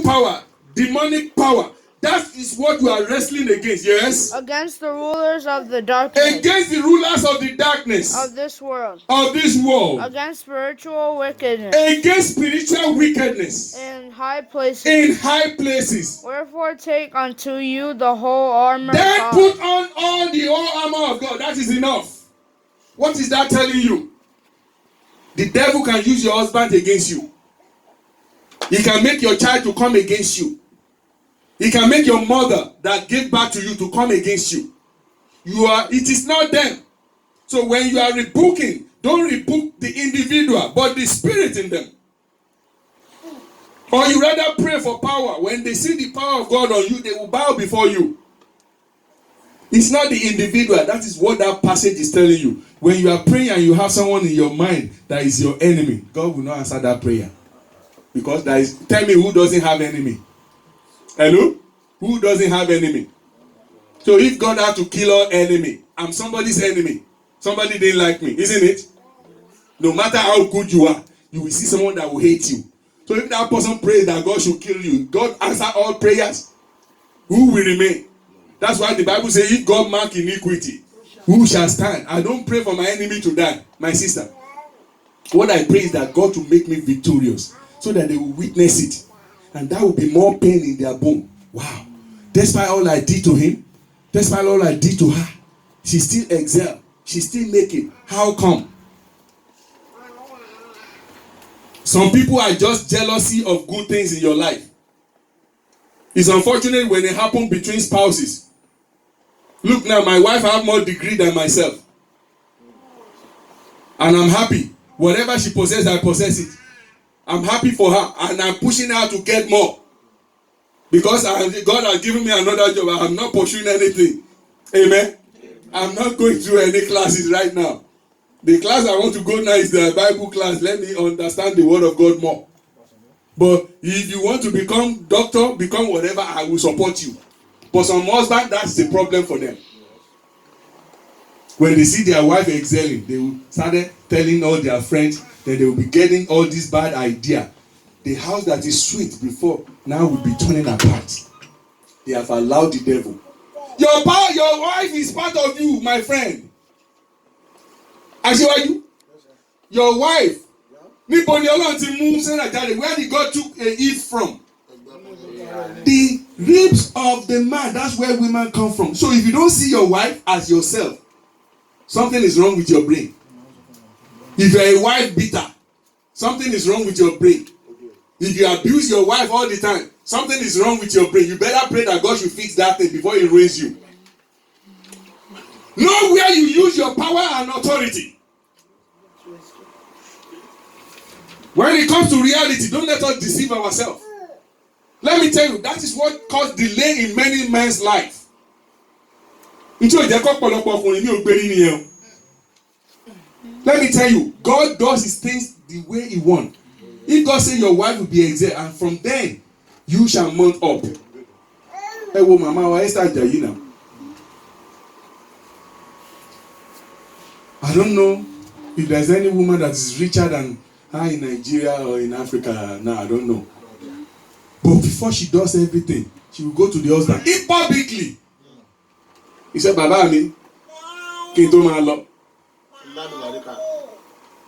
power, demonic power. That is what you are wrestling against, yes? Against the rulers of the darkness. Against the rulers of the darkness. Of this world. Of this world. Against spiritual wickedness. Against spiritual wickedness. In high places. In high places. Wherefore take unto you the whole armor of God. Then put on all the whole armor of God. That is enough. What is that telling you? The devil can use your husband against you. He can make your child to come against you. He can make your mother that gave birth to you to come against you. It is not them. So when you are rebuking, don't rebuke the individual, but the spirit in them. Or you rather pray for power. When they see the power of God on you, they will bow before you. It's not the individual. That is what that passage is telling you. When you are praying and you have someone in your mind that is your enemy, God will not answer that prayer. Because tell me who doesn't have enemy? Hello? Who doesn't have enemy? So if God had to kill all enemy, I'm somebody's enemy. Somebody didn't like me, isn't it? No matter how good you are, you will see someone that will hate you. So if that person prays that God should kill you, God answer all prayers, who will remain? That's why the Bible says, if God mark iniquity, who shall stand? I don't pray for my enemy to die, my sister. What I pray is that God will make me victorious, so that they will witness it. And that will be more pain in their bone. Wow. Despite all I did to him, despite all I did to her, she still excel. She still make it. How come? Some people are just jealousy of good things in your life. It's unfortunate when it happens between spouses. Look now, my wife has more degree than myself. And I'm happy. Whatever she possesses, I possess it. I'm happy for her, and I'm pushing her to get more. Because God has given me another job. I'm not pursuing anything. Amen. I'm not going through any classes right now. The class I want to go now is the Bible class. Let me understand the word of God more. But if you want to become doctor, become whatever, I will support you. But some husband, that's the problem for them. When they see their wife excelling, they will start telling all their friends that they will be getting all this bad idea. The house that is sweet before now will be turning apart. They have allowed the devil. Your wife is part of you, my friend. Asiwaju, your wife. Níbo ni Ọlọ́run ti mú Sarah jáde? Where did God took Eve from? The ribs of the man. That's where women come from. So if you don't see your wife as yourself, something is wrong with your brain. If you're a wife beater, something is wrong with your brain. If you abuse your wife all the time, something is wrong with your brain. You better pray that God should fix that thing before He raise you. Know where you use your power and authority. When it comes to reality, don't let us deceive ourselves. Let me tell you, that is what caused delay in many men's life. Let me tell you, God does His things the way He wants. If God says your wife will be exalted, and from then you shall mount up. Hey, wo mama, why start Jayi now? I don't know if there's any woman that is richer than her in Nigeria or in Africa. No, I don't know. But before she does everything, she will go to the husband. If publicly, he said, Baba mi, kí n tó máa lọ.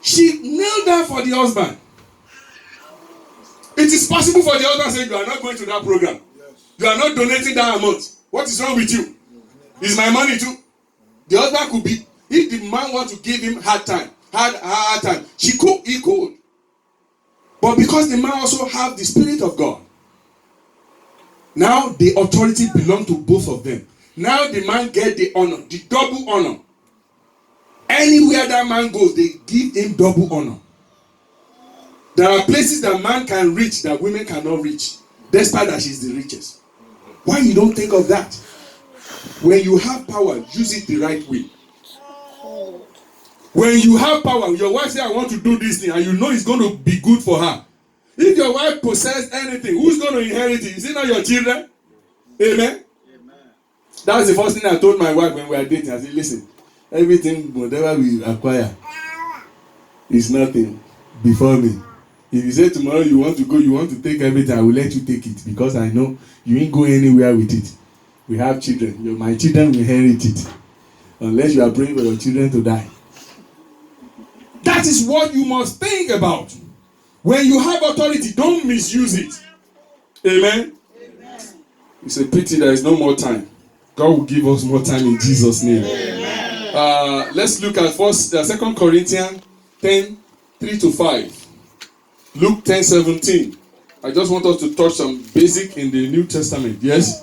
She knelt down for the husband. It is possible for the husband to say, you are not going to that program. You are not donating that amount. What is wrong with you? Is my money too? The husband could be, if the man wants to give him hard time, he could. But because the man also have the Spirit of God, now the authority belongs to both of them. Now the man get the honor, the double honor. Anywhere that man goes, they give him double honor. There are places that man can reach that women cannot reach, despite that she's the richest. Why you don't think of that? When you have power, use it the right way. When you have power, your wife say, I want to do this thing, and you know it's going to be good for her. If your wife possesses anything, who's going to inherit it? Is it not your children? Amen? That's the first thing I told my wife when we were dating. I said, listen, everything, whatever we acquire, is nothing before me. If you say tomorrow you want to go, you want to take everything, I will let you take it because I know you ain't go anywhere with it. We have children. My children will inherit it. Unless you are praying for your children to die. That is what you must think about. When you have authority, don't misuse it. Amen? Amen. It's a pity there is no more time. God will give us more time in Jesus' name. Let's look at 2 Corinthians 10, 3-5. Luke 10:17. I just want us to touch some basic in the New Testament. Yes?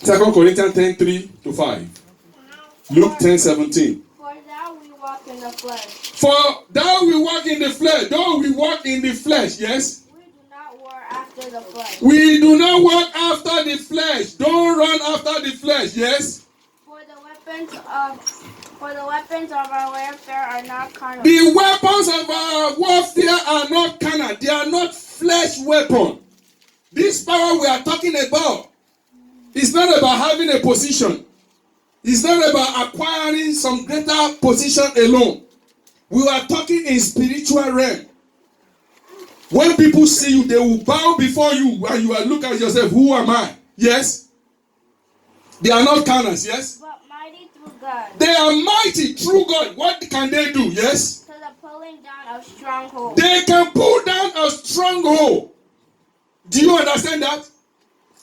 2 Corinthians 10, 3-5. Luke 10:17. For thou we walk in the flesh. For thou we walk in the flesh. Though we walk in the flesh. Yes? We do not war after the flesh. We do not walk after the flesh. Don't run after the flesh. Yes? For the weapons of our warfare are not carnal. The weapons of our warfare are not carnal. They are not flesh weapons. This power we are talking about is not about having a position. It's not about acquiring some greater position alone. We are talking in spiritual realm. When people see you, they will bow before you and you will look at yourself, who am I? Yes? They are not carnals, yes? But mighty through God. They are mighty through God. What can they do? Yes? To the pulling down of strongholds. They can pull down a stronghold. Do you understand that?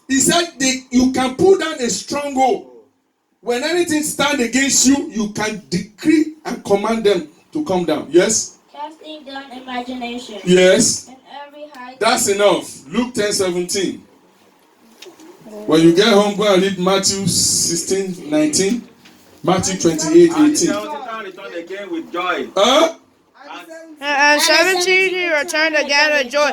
He said you can pull down a stronghold. When anything stands against you, you can decree and command them to come down. Yes? Casting down imagination. Yes. And every high. That's enough. Luke 10:17. When you get home, go and read Matthew 16:19. Matthew 28:18. Returned again with joy. And 17 he returned again with joy.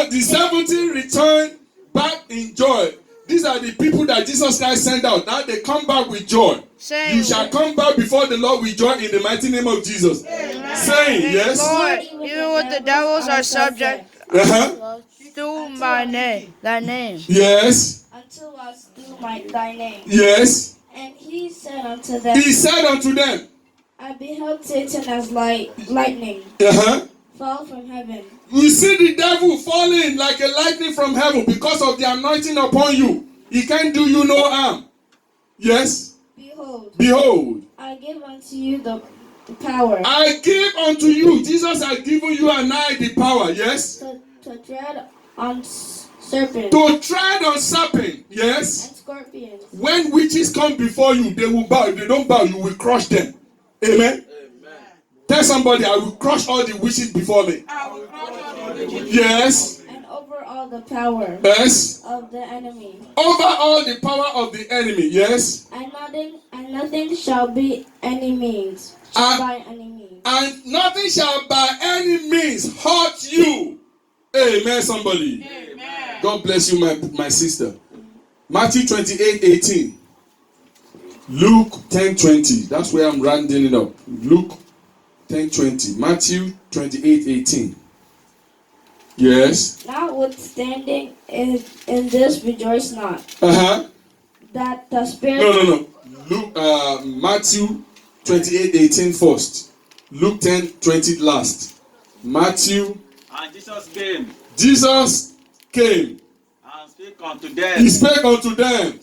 The 17 returned back in joy. These are the people that Jesus Christ sent out. Now they come back with joy. Saying, you shall come back before the Lord with joy in the mighty name of Jesus. Amen. Saying, yes. Lord, even with the devils are subject to my name, thy name. Yes. Until us through thy name. Yes. And he said unto them. He said unto them. I beheld Satan as lightning fall from heaven. You see the devil falling like a lightning from heaven because of the anointing upon you. He can't do you no harm. Yes? Behold. I give unto you the power. I give unto you. Jesus has given you and I the power. Yes? To tread on serpents. To tread on serpents. Yes? And scorpions. When witches come before you, they will bow. If they don't bow, you will crush them. Amen? Tell somebody, I will crush all the witches before me. Yes. And over all the power. Yes. Of the enemy. Over all the power of the enemy. Yes. And nothing shall by any means. And nothing shall by any means hurt you. Amen, somebody. Amen. God bless you, my sister. Matthew 28:18. Luke 10:20. That's where I'm rounding it up. Luke 10:20. Matthew 28:18. Yes. Notwithstanding, in this rejoice not. That the Spirit. No. Luke, Matthew 28:18 first. Luke 10:20 last. Matthew. And Jesus came. Jesus came. And spake unto them. He spake unto them.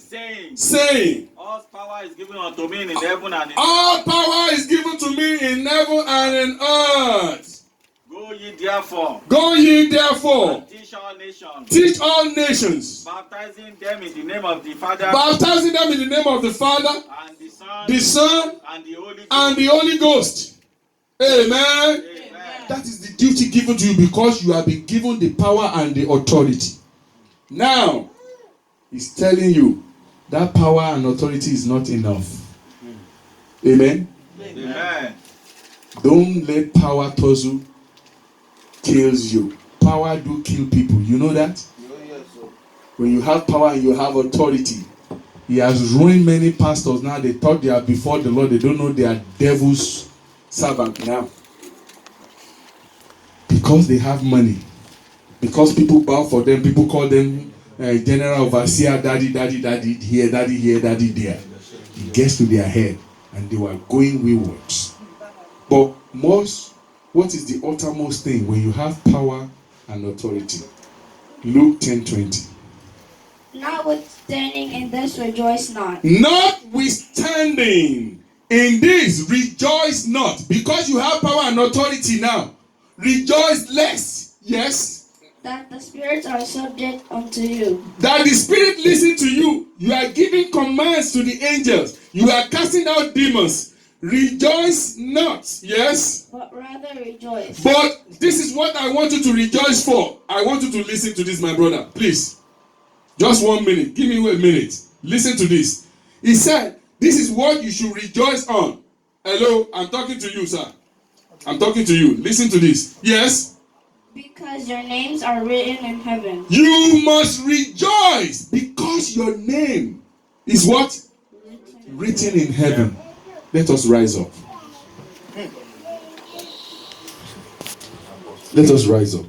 Saying. All power is given unto me in heaven and in earth. All power is given to me in heaven and in earth. Go ye therefore. Go ye therefore. And teach all nations. Teach all nations. Baptizing them in the name of the Father. Baptizing them in the name of the Father. And the Son. And the Holy Ghost. And the Holy Ghost. Amen. Amen. That is the duty given to you because you have been given the power and the authority. Now, he's telling you that power and authority is not enough. Amen. Amen. Don't let power tussle kills you. Power do kill people. You know that? When you have power and you have authority, he has ruined many pastors now. They thought they are before the Lord. They don't know they are devil's servant now. Because they have money. Because people bow for them. People call them general overseer, daddy here, daddy there. It gets to their head and they were going wayward. But most what is the uttermost thing when you have power and authority? Luke 10:20. Notwithstanding in this rejoice not. Notwithstanding in this rejoice not. Because you have power and authority now, rejoice less. Yes. That the spirits are subject unto you. That the spirit listen to you. You are giving commands to the angels. You are casting out demons. Rejoice not. Yes. But rather rejoice. But this is what I want you to rejoice for. I want you to listen to this, my brother. Please. Just 1 minute. Give me a minute. Listen to this. He said, this is what you should rejoice on. Hello, I'm talking to you, sir. I'm talking to you. Listen to this. Yes. Because your names are written in heaven. You must rejoice because your name is what? Written in heaven. Let us rise up. Let us rise up.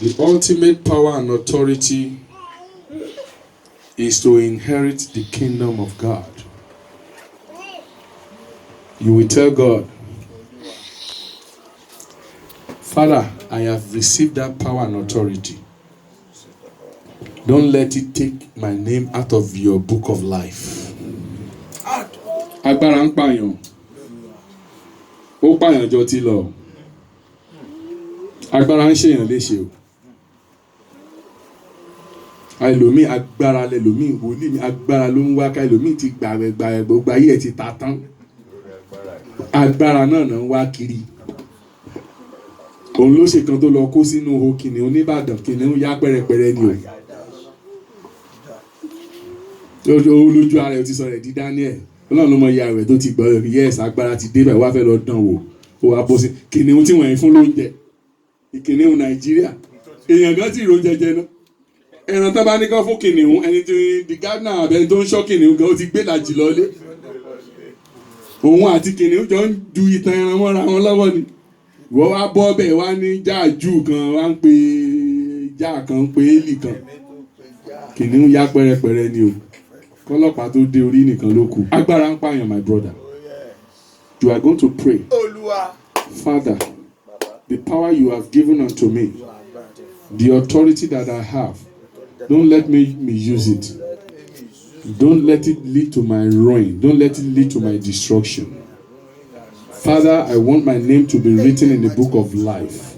The ultimate power and authority is to inherit the kingdom of God. You will tell God, Father, I have received that power and authority. Don't let it take my name out of your book of life. Agbára ń pààyàn. Ó pààyàn jọ ti lọ. Agbára ń ṣèyàn léṣe o. Àìlòmí agbára lẹ́lòmí wòlíì mi agbára ló ń wá ká ẹlòmí ti gbàrẹ̀ gbogbo ayé ẹ̀ ti ta tán. Agbára náà ń wá kiri. Òun ló ṣe kan tó lọ kó sínú ihò kìnìún Níbàdàn kìnìún yá pẹ́rẹpẹ́rẹ ni o. Olójú ara ẹ̀ ti sọ rẹ̀ di Daniel. Ọlọ́run ló mọ ìyá rẹ̀ tó ti gbọ́ rẹ̀ yes agbára ti dé bẹ̀ wá fẹ́ lọ dán wò. Ó wá bó sí kìnìún tí wọ́n yẹn fún lóúnjẹ. Ìkìnìún Nàìjíríà. Èèyàn gan ti ro jẹjẹ náà. Ẹran tó bá ní kán fún kìnìún ẹni tí the gardener abẹni tó ń ṣọ́ kìnìún gan ó ti gbé làjì lọlé. Òun àti kìnìún jọ ń du ìtàn ẹran mọ́ra wọn lọ́wọ́ ni. Wọ́n wá bọ́ bẹ́ẹ̀ wá ní jáàjú kan wá ń pe jáà kan ń pe élì kan. Kìnìún yá pẹ́rẹpẹ́rẹ ni o. Kọ́lọ́pàá tó dé orí nìkan ló kù. Agbára ń pààyàn my brother. You are going to pray. Father, the power you have given unto me, the authority that I have, don't let me misuse it. Don't let it lead to my ruin. Don't let it lead to my destruction. Father, I want my name to be written in the book of life.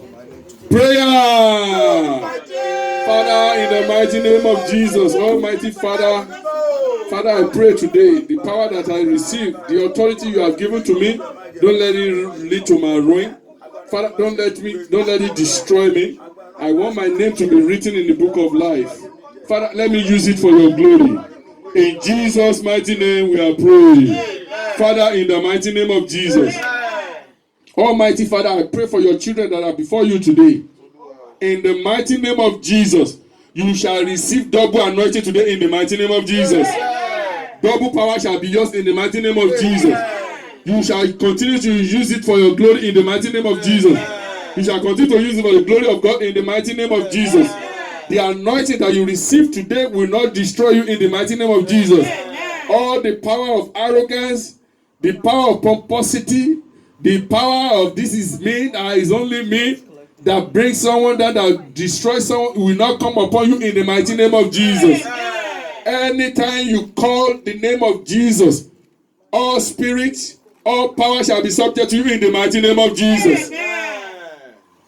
Prayer! Father, in the mighty name of Jesus, Almighty Father, Father, I pray today, the power that I receive, the authority you have given to me, don't let it lead to my ruin. Father, don't let it destroy me. I want my name to be written in the book of life. Father, let me use it for your glory. In Jesus' mighty name we are praying. Father, in the mighty name of Jesus. Almighty Father, I pray for your children that are before you today. In the mighty name of Jesus, you shall receive double anointing today in the mighty name of Jesus. Double power shall be yours in the mighty name of Jesus. You shall continue to use it for your glory in the mighty name of Jesus. You shall continue to use it for the glory of God in the mighty name of Jesus. The anointing that you receive today will not destroy you in the mighty name of Jesus. All the power of arrogance, the power of pomposity, the power of this is me, that is only me, that brings someone down, that destroys someone, will not come upon you in the mighty name of Jesus. Anytime you call the name of Jesus, all spirits, all power shall be subject to you in the mighty name of Jesus.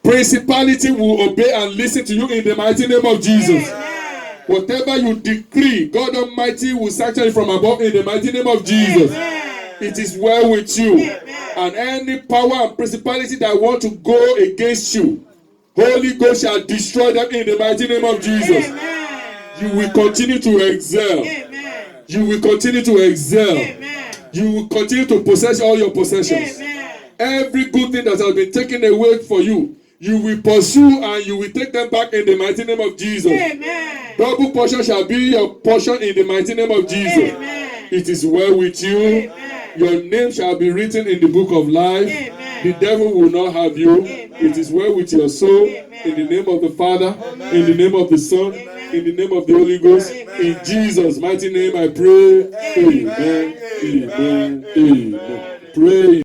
Principality will obey and listen to you in the mighty name of Jesus. Whatever you decree, God Almighty will sanction it from above in the mighty name of Jesus. It is well with you. And any power and principality that want to go against you, Holy Ghost shall destroy them in the mighty name of Jesus. You will continue to excel. You will continue to excel. You will continue to possess all your possessions. Every good thing that has been taken away for you, you will pursue and you will take them back in the mighty name of Jesus. Double portion shall be your portion in the mighty name of Jesus. It is well with you. Your name shall be written in the book of life. The devil will not have you. It is well with your soul. In the name of the Father, in the name of the Son, in the name of the Holy Ghost. In Jesus' mighty name I pray. Amen. Amen. Amen. Pray.